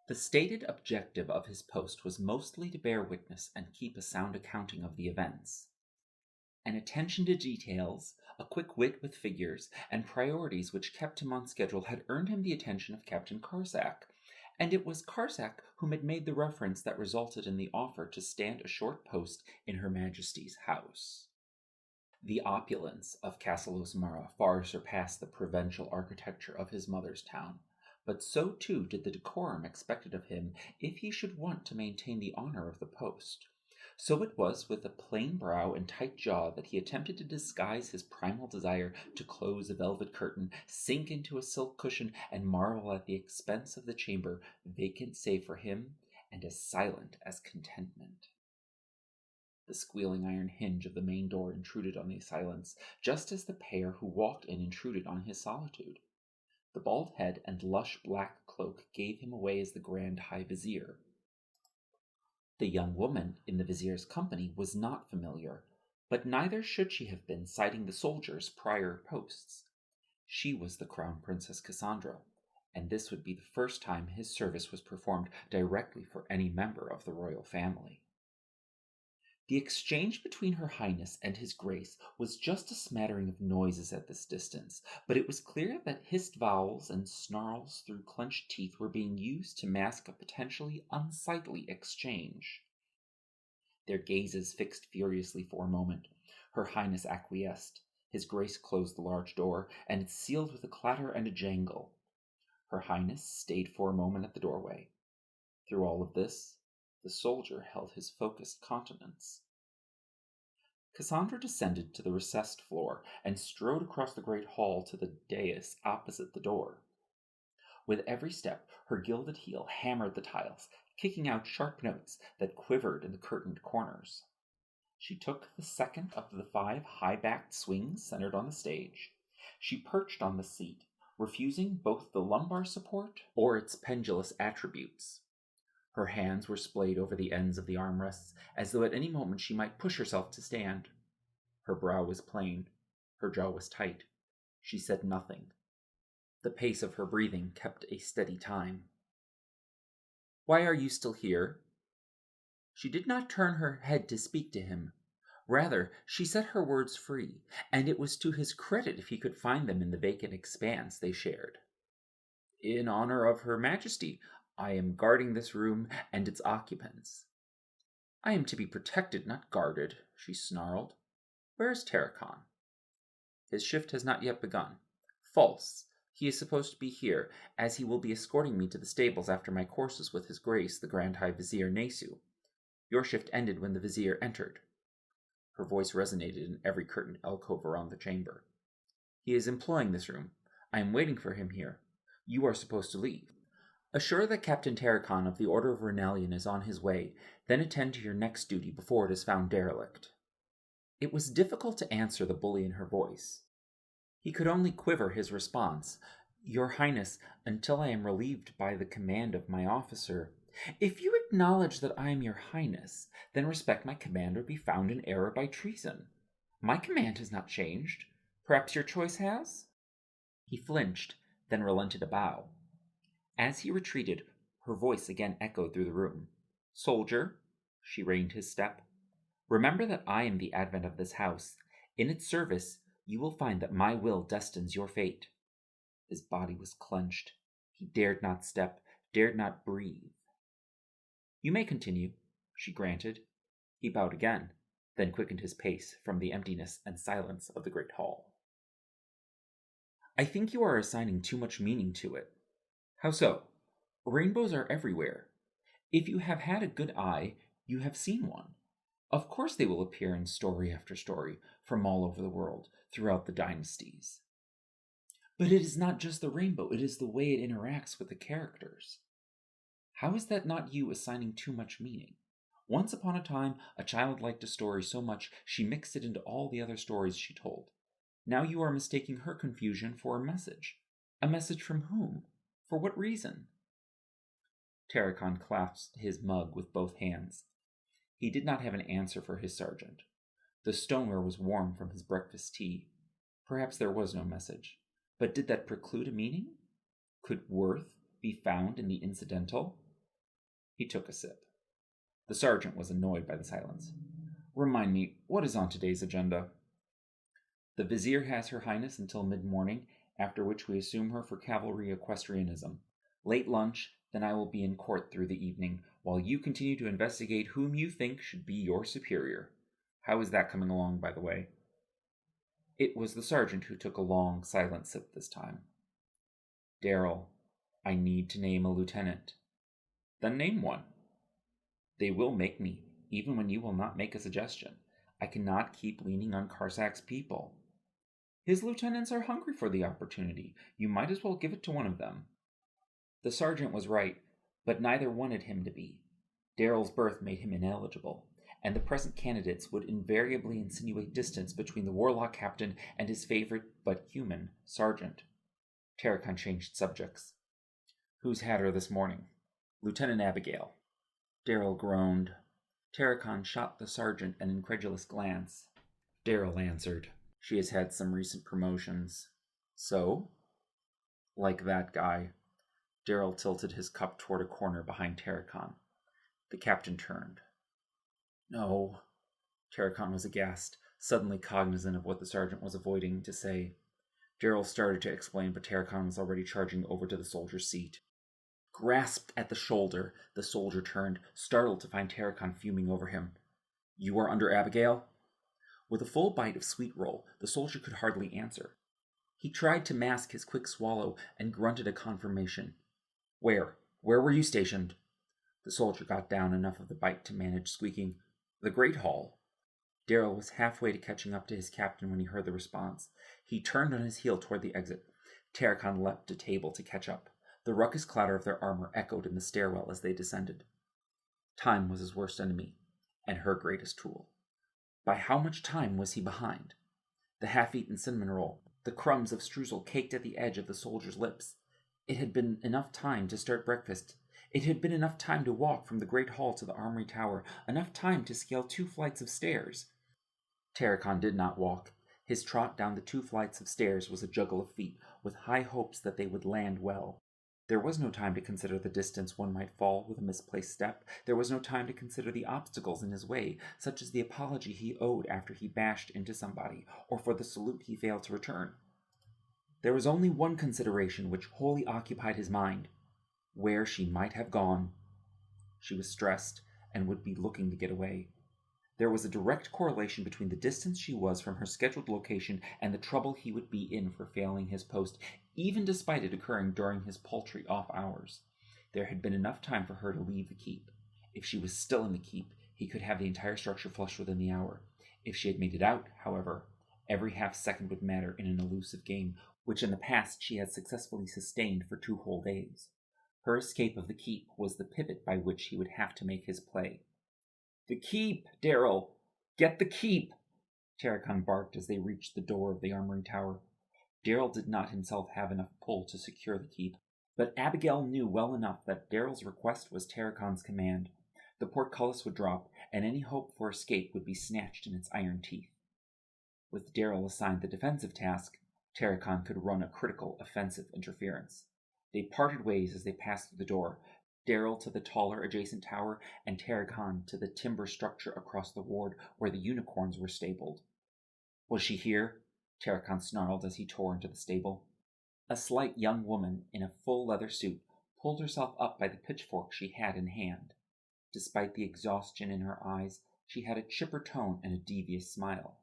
The stated objective of his post was mostly to bear witness and keep a sound accounting of the events. An attention to details, a quick wit with figures, and priorities which kept him on schedule had earned him the attention of Captain Carsack, and it was Carsack whom had made the reference that resulted in the offer to stand a short post in Her Majesty's house. The opulence of Castle Osmara far surpassed the provincial architecture of his mother's town, but so too did the decorum expected of him if he should want to maintain the honor of the post. So it was with a plain brow and tight jaw that he attempted to disguise his primal desire to close a velvet curtain, sink into a silk cushion, and marvel at the expense of the chamber, vacant save for him, and as silent as contentment. The squealing iron hinge of the main door intruded on the silence, just as the pair who walked in intruded on his solitude. The bald head and lush black cloak gave him away as the Grand High Vizier. The young woman in the vizier's company was not familiar, but neither should she have been, citing the soldier's prior posts. She was the Crown Princess Cassandra, and this would be the first time his service was performed directly for any member of the royal family. The exchange between Her Highness and His Grace was just a smattering of noises at this distance, but it was clear that hissed vowels and snarls through clenched teeth were being used to mask a potentially unsightly exchange. Their gazes fixed furiously for a moment. Her Highness acquiesced. His Grace closed the large door, and it sealed with a clatter and a jangle. Her Highness stayed for a moment at the doorway. Through all of this, the soldier held his focused countenance. Cassandra descended to the recessed floor and strode across the great hall to the dais opposite the door. With every step, her gilded heel hammered the tiles, kicking out sharp notes that quivered in the curtained corners. She took the second of the 5 high-backed swings centered on the stage. She perched on the seat, refusing both the lumbar support or its pendulous attributes. Her hands were splayed over the ends of the armrests, as though at any moment she might push herself to stand. Her brow was plain. Her jaw was tight. She said nothing. The pace of her breathing kept a steady time. "Why are you still here?" She did not turn her head to speak to him. Rather, she set her words free, and it was to his credit if he could find them in the vacant expanse they shared. "In honor of Her Majesty, I am guarding this room and its occupants." "I am to be protected, not guarded," she snarled. "Where is Taracon?" "His shift has not yet begun." "False. He is supposed to be here, as he will be escorting me to the stables after my courses with His Grace the Grand High Vizier Nesu. Your shift ended when the Vizier entered." Her voice resonated in every curtained alcove around the chamber. "He is employing this room. I am waiting for him here. You are supposed to leave. Assure that Captain Taracon of the Order of Renalion is on his way, then attend to your next duty before it is found derelict." It was difficult to answer the bully in her voice. He could only quiver his response. "Your Highness, until I am relieved by the command of my officer—" "If you acknowledge that I am your Highness, then respect my command or be found in error by treason. My command has not changed. Perhaps your choice has?" He flinched, then relented a bow. As he retreated, her voice again echoed through the room. "Soldier," she reined his step, "remember that I am the advent of this house. In its service, you will find that my will destines your fate." His body was clenched. He dared not step, dared not breathe. "You may continue," she granted. He bowed again, then quickened his pace from the emptiness and silence of the great hall. "I think you are assigning too much meaning to it." "How so?" "Rainbows are everywhere. If you have had a good eye, you have seen one. Of course they will appear in story after story, from all over the world, throughout the dynasties. But it is not just the rainbow, it is the way it interacts with the characters. How is that not you assigning too much meaning? Once upon a time, a child liked a story so much she mixed it into all the other stories she told. Now you are mistaking her confusion for a message. A message from whom? For what reason?" Taracon clasped his mug with both hands. He did not have an answer for his sergeant. The stoneware was warm from his breakfast tea. Perhaps there was no message. But did that preclude a meaning? Could worth be found in the incidental? He took a sip. The sergeant was annoyed by the silence. Remind me, what is on today's agenda? The vizier has Her Highness until mid-morning, after which we assume her for cavalry equestrianism. Late lunch, then I will be in court through the evening, while you continue to investigate whom you think should be your superior. How is that coming along, by the way? It was the sergeant who took a long, silent sip this time. Darrell, I need to name a lieutenant. Then name one. They will make me, even when you will not make a suggestion. I cannot keep leaning on Karsak's people. His lieutenants are hungry for the opportunity. You might as well give it to one of them. The sergeant was right, but neither wanted him to be. Darrell's birth made him ineligible, and the present candidates would invariably insinuate distance between the warlock captain and his favorite but human sergeant. Tarracon changed subjects. Who's had her this morning? Lieutenant Abigail. Darrell groaned. Tarracon shot the sergeant an incredulous glance. Darrell answered, She has had some recent promotions. So? Like that guy. Darrell tilted his cup toward a corner behind Tarracon. The captain turned. No. Tarracon was aghast, suddenly cognizant of what the sergeant was avoiding to say. Darrell started to explain, but Tarracon was already charging over to the soldier's seat. Grasped at the shoulder, the soldier turned, startled to find Tarracon fuming over him. You are under Abigail? With a full bite of sweet roll, the soldier could hardly answer. He tried to mask his quick swallow and grunted a confirmation. Where? Where were you stationed? The soldier got down enough of the bite to manage squeaking, The Great Hall. Darrell was halfway to catching up to his captain when he heard the response. He turned on his heel toward the exit. Tarracon leapt a table to catch up. The ruckus clatter of their armor echoed in the stairwell as they descended. Time was his worst enemy, and her greatest tool. By how much time was he behind? The half-eaten cinnamon roll, the crumbs of streusel caked at the edge of the soldier's lips. It had been enough time to start breakfast. It had been enough time to walk from the great hall to the armory tower, enough time to scale 2 flights of stairs. Tarracon did not walk. His trot down the 2 flights of stairs was a juggle of feet, with high hopes that they would land well. There was no time to consider the distance one might fall with a misplaced step. There was no time to consider the obstacles in his way, such as the apology he owed after he bashed into somebody, or for the salute he failed to return. There was only one consideration which wholly occupied his mind: where she might have gone. She was stressed, and would be looking to get away. There was a direct correlation between the distance she was from her scheduled location and the trouble he would be in for failing his post, even despite it occurring during his paltry off hours. There had been enough time for her to leave the keep. If she was still in the keep, he could have the entire structure flushed within the hour. If she had made it out, however, every half second would matter in an elusive game, which in the past she had successfully sustained for 2 whole days. Her escape of the keep was the pivot by which he would have to make his play. The keep, Darrell! Get the keep! Tarracon barked as they reached the door of the armory tower. Darrell did not himself have enough pull to secure the keep, but Abigail knew well enough that Darrell's request was Tarracon's command. The portcullis would drop, and any hope for escape would be snatched in its iron teeth. With Darrell assigned the defensive task, Tarracon could run a critical offensive interference. They parted ways as they passed through the door, Darrell to the taller adjacent tower, and Tarracon to the timber structure across the ward where the unicorns were stabled. Was she here? Tarracon snarled as he tore into the stable. A slight young woman in a full leather suit pulled herself up by the pitchfork she had in hand. Despite the exhaustion in her eyes, she had a chipper tone and a devious smile.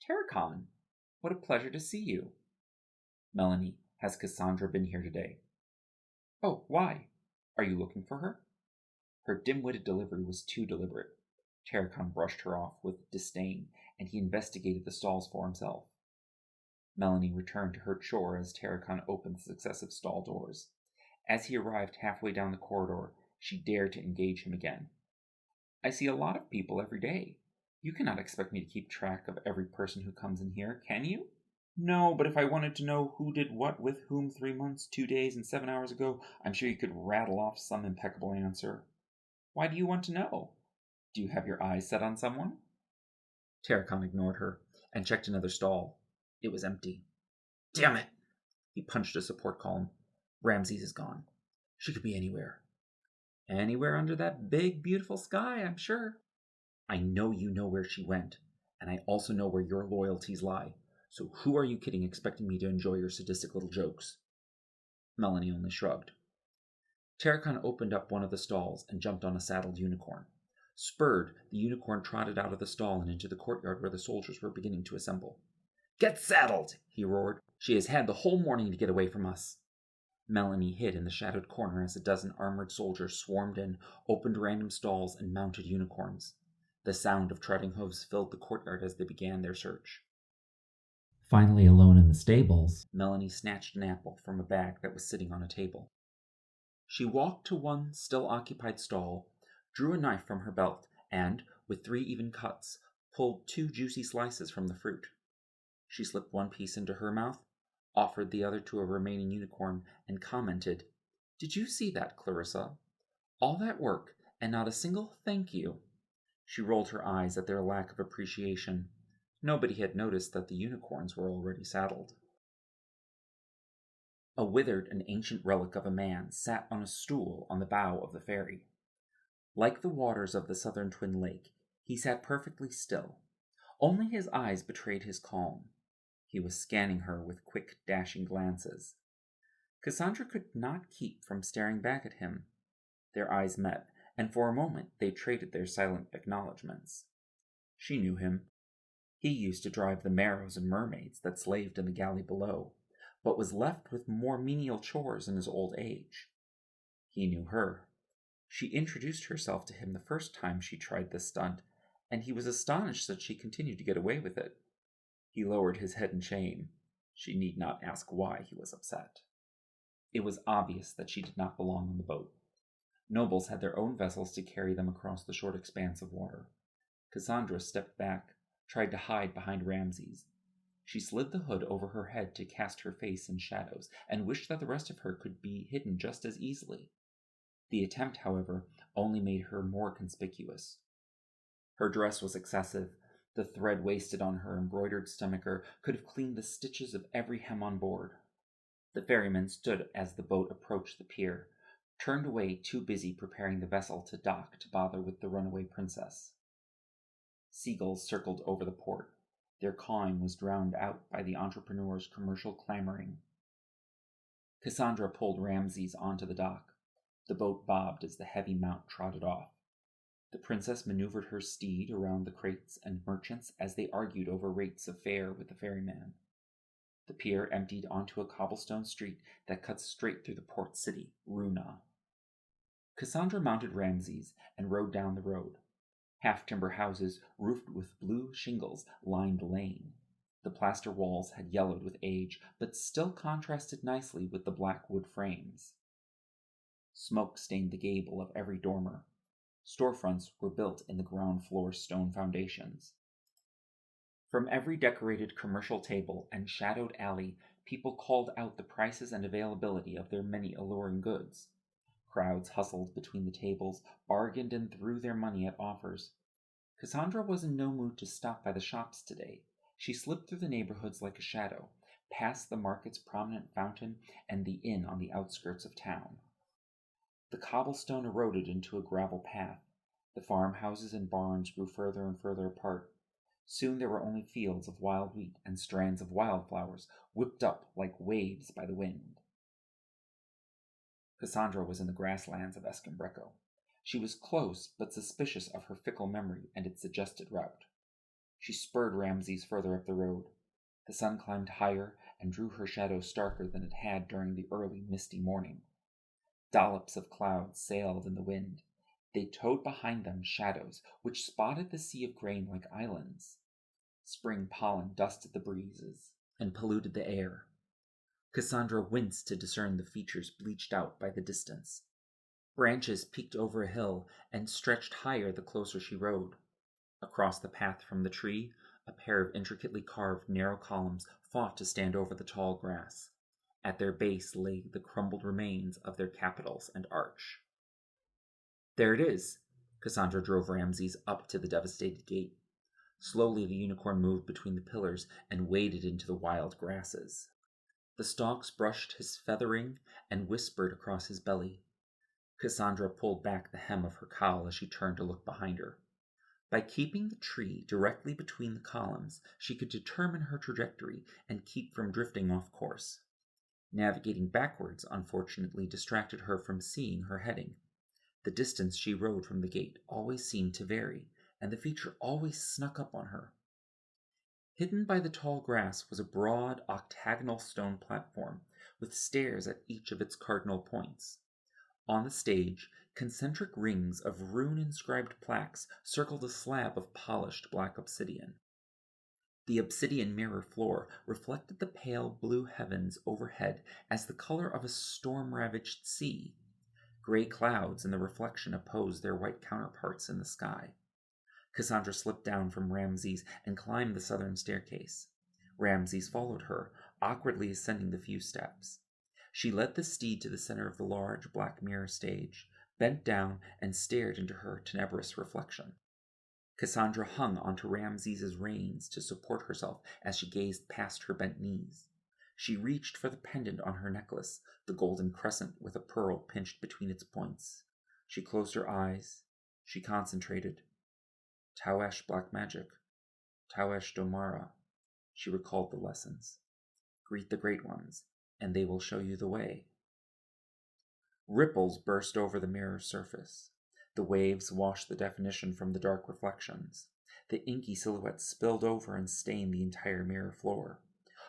Tarracon, what a pleasure to see you. Melanie, has Cassandra been here today? Oh, why? Are you looking for her? Her dim-witted delivery was too deliberate. Tarracon brushed her off with disdain, and he investigated the stalls for himself. Melanie returned to her chore as Tarracon opened the successive stall doors. As he arrived halfway down the corridor, she dared to engage him again. I see a lot of people every day. You cannot expect me to keep track of every person who comes in here, can you? No, but if I wanted to know who did what with whom 3 months, 2 days, and 7 hours ago, I'm sure you could rattle off some impeccable answer. Why do you want to know? Do you have your eyes set on someone? Tarracon ignored her and checked another stall. It was empty. Damn it! He punched a support column. Ramses is gone. She could be anywhere. Anywhere under that big, beautiful sky, I'm sure. I know you know where she went, and I also know where your loyalties lie. So who are you kidding expecting me to enjoy your sadistic little jokes? Melanie only shrugged. Terracon opened up one of the stalls and jumped on a saddled unicorn. Spurred, the unicorn trotted out of the stall and into the courtyard where the soldiers were beginning to assemble. "Get saddled!" he roared. "She has had the whole morning to get away from us." Melanie hid in the shadowed corner as a dozen armored soldiers swarmed in, opened random stalls, and mounted unicorns. The sound of trotting hooves filled the courtyard as they began their search. Finally alone in the stables, Melanie snatched an apple from a bag that was sitting on a table. She walked to one still occupied stall, drew a knife from her belt, and, with 3 even cuts, pulled 2 juicy slices from the fruit. She slipped one piece into her mouth, offered the other to a remaining unicorn, and commented, "Did you see that, Clarissa? All that work, and not a single thank you." She rolled her eyes at their lack of appreciation. Nobody had noticed that the unicorns were already saddled. A withered and ancient relic of a man sat on a stool on the bow of the ferry. Like the waters of the southern Twin Lake, he sat perfectly still. Only his eyes betrayed his calm. He was scanning her with quick, dashing glances. Cassandra could not keep from staring back at him. Their eyes met, and for a moment they traded their silent acknowledgments. She knew him. He used to drive the Marrows and mermaids that slaved in the galley below, but was left with more menial chores in his old age. He knew her. She introduced herself to him the first time she tried this stunt, and he was astonished that she continued to get away with it. He lowered his head in shame. She need not ask why he was upset. It was obvious that she did not belong on the boat. Nobles had their own vessels to carry them across the short expanse of water. Cassandra stepped back, tried to hide behind Ramses. She slid the hood over her head to cast her face in shadows, and wished that the rest of her could be hidden just as easily. The attempt, however, only made her more conspicuous. Her dress was excessive. The thread wasted on her embroidered stomacher could have cleaned the stitches of every hem on board. The ferryman stood as the boat approached the pier, turned away too busy preparing the vessel to dock to bother with the runaway princess. Seagulls circled over the port. Their cawing was drowned out by the entrepreneur's commercial clamoring. Cassandra pulled Ramses onto the dock. The boat bobbed as the heavy mount trotted off. The princess maneuvered her steed around the crates and merchants as they argued over rates of fare with the ferryman. The pier emptied onto a cobblestone street that cuts straight through the port city, Runa. Cassandra mounted Ramses and rode down the road. Half-timber houses, roofed with blue shingles, lined the lane. The plaster walls had yellowed with age, but still contrasted nicely with the black wood frames. Smoke stained the gable of every dormer. Storefronts were built in the ground floor stone foundations. From every decorated commercial table and shadowed alley, people called out the prices and availability of their many alluring goods. Crowds hustled between the tables, bargained and threw their money at offers. Cassandra was in no mood to stop by the shops today. She slipped through the neighborhoods like a shadow, past the market's prominent fountain and the inn on the outskirts of town. The cobblestone eroded into a gravel path. The farmhouses and barns grew further and further apart. Soon there were only fields of wild wheat and strands of wildflowers whipped up like waves by the wind. Cassandra was in the grasslands of Escambreco. She was close, but suspicious of her fickle memory and its suggested route. She spurred Ramses further up the road. The sun climbed higher and drew her shadow starker than it had during the early, misty morning. Dollops of clouds sailed in the wind. They towed behind them shadows which spotted the sea of grain like islands. Spring pollen dusted the breezes and polluted the air. Cassandra winced to discern the features bleached out by the distance. Branches peeked over a hill and stretched higher the closer she rode. Across the path from the tree, a pair of intricately carved narrow columns fought to stand over the tall grass. At their base lay the crumbled remains of their capitals and arch. There it is! Cassandra drove Ramses up to the devastated gate. Slowly the unicorn moved between the pillars and waded into the wild grasses. The stalks brushed his feathering and whispered across his belly. Cassandra pulled back the hem of her cowl as she turned to look behind her. By keeping the tree directly between the columns, she could determine her trajectory and keep from drifting off course. Navigating backwards, unfortunately, distracted her from seeing her heading. The distance she rode from the gate always seemed to vary, and the feature always snuck up on her. Hidden by the tall grass was a broad, octagonal stone platform, with stairs at each of its cardinal points. On the stage, concentric rings of rune-inscribed plaques circled a slab of polished black obsidian. The obsidian mirror floor reflected the pale blue heavens overhead as the color of a storm-ravaged sea. Gray clouds in the reflection opposed their white counterparts in the sky. Cassandra slipped down from Ramses and climbed the southern staircase. Ramses followed her, awkwardly ascending the few steps. She led the steed to the center of the large black mirror stage, bent down, and stared into her tenebrous reflection. Cassandra hung onto Ramses's reins to support herself as she gazed past her bent knees. She reached for the pendant on her necklace, the golden crescent with a pearl pinched between its points. She closed her eyes. She concentrated. Taoesh black magic. Taoesh Domara. She recalled the lessons. Greet the great ones, and they will show you the way. Ripples burst over the mirror's surface. The waves washed the definition from the dark reflections. The inky silhouettes spilled over and stained the entire mirror floor.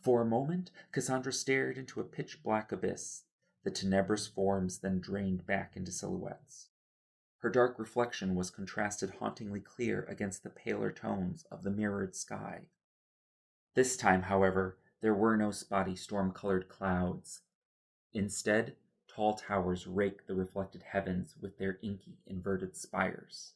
For a moment, Cassandra stared into a pitch-black abyss. The tenebrous forms then drained back into silhouettes. Her dark reflection was contrasted hauntingly clear against the paler tones of the mirrored sky. This time, however, there were no spotty storm-colored clouds. Instead, tall towers raked the reflected heavens with their inky, inverted spires.